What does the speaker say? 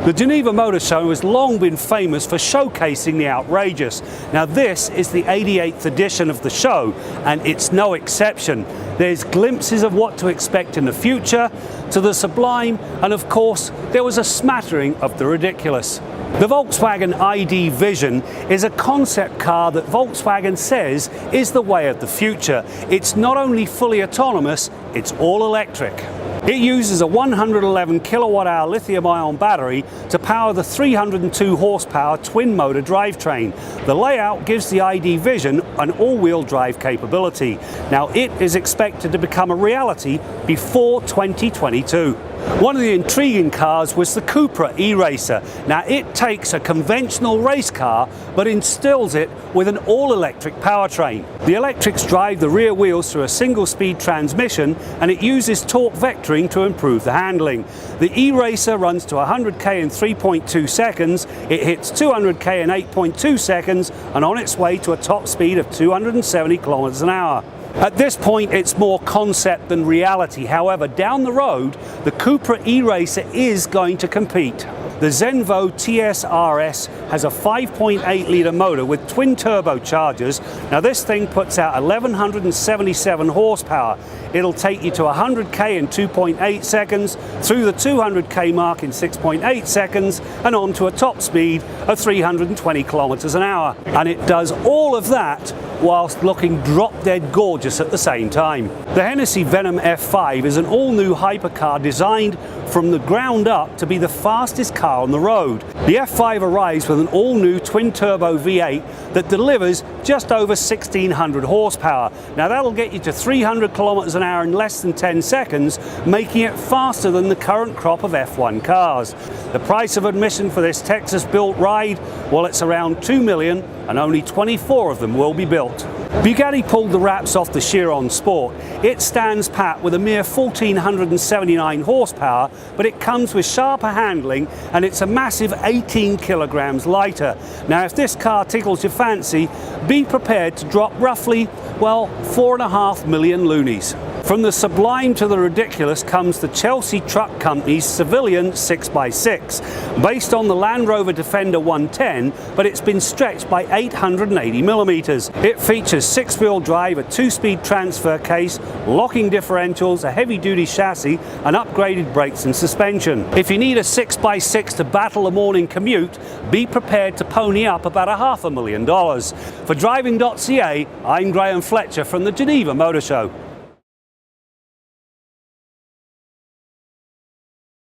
The Geneva Motor Show has long been famous for showcasing the outrageous. Now this is the 88th edition of the show, and it's no exception. There's glimpses of what to expect in the future, to the sublime, and of course there was a smattering of the ridiculous. The Volkswagen ID Vision is a concept car that Volkswagen says is the way of the future. It's not only fully autonomous, it's all electric. It uses a 111 kilowatt-hour lithium-ion battery to power the 302 horsepower twin-motor drivetrain. The layout gives the ID Vision an all-wheel drive capability. Now it is expected to become a reality before 2022. One of the intriguing cars was the Cupra E-Racer. Now it takes a conventional race car but instills it with an all-electric powertrain. The electrics drive the rear wheels through a single-speed transmission, and it uses torque vectoring to improve the handling. The E-Racer runs to 100k in 3.2 seconds, it hits 200k in 8.2 seconds, and on its way to a top speed of 270 kilometers an hour. At this point it's more concept than reality. However, down the road the Cupra E-Racer is going to compete. The Zenvo TS-RS has a 5.8 litre motor with twin turbochargers. Now this thing puts out 1177 horsepower. It'll take you to 100k in 2.8 seconds, through the 200k mark in 6.8 seconds, and on to a top speed of 320 kilometers an hour. And it does all of that whilst looking drop-dead gorgeous at the same time. The Hennessy Venom F5 is an all-new hypercar designed from the ground up to be the fastest car on the road. The F5 arrives with an all-new twin-turbo V8 that delivers just over 1600 horsepower. Now that'll get you to 300 kilometers an hour in less than 10 seconds, making it faster than the current crop of F1 cars. The price of admission for this Texas-built ride, well, it's around 2 million, and only 24 of them will be built. Bugatti pulled the wraps off the Chiron Sport. It stands pat with a mere 1479 horsepower, but it comes with sharper handling and it's a massive 18 kilograms lighter. Now if this car tickles your fancy, be prepared to drop roughly, well, 4.5 million loonies. From the sublime to the ridiculous comes the Chelsea Truck Company's Civilian 6x6, based on the Land Rover Defender 110, but it's been stretched by 880 millimeters. It features 6-wheel drive, a 2-speed transfer case, locking differentials, a heavy-duty chassis, and upgraded brakes and suspension. If you need a 6x6 to battle a morning commute, be prepared to pony up about $500,000. For Driving.ca, I'm Graham Fletcher from the Geneva Motor Show.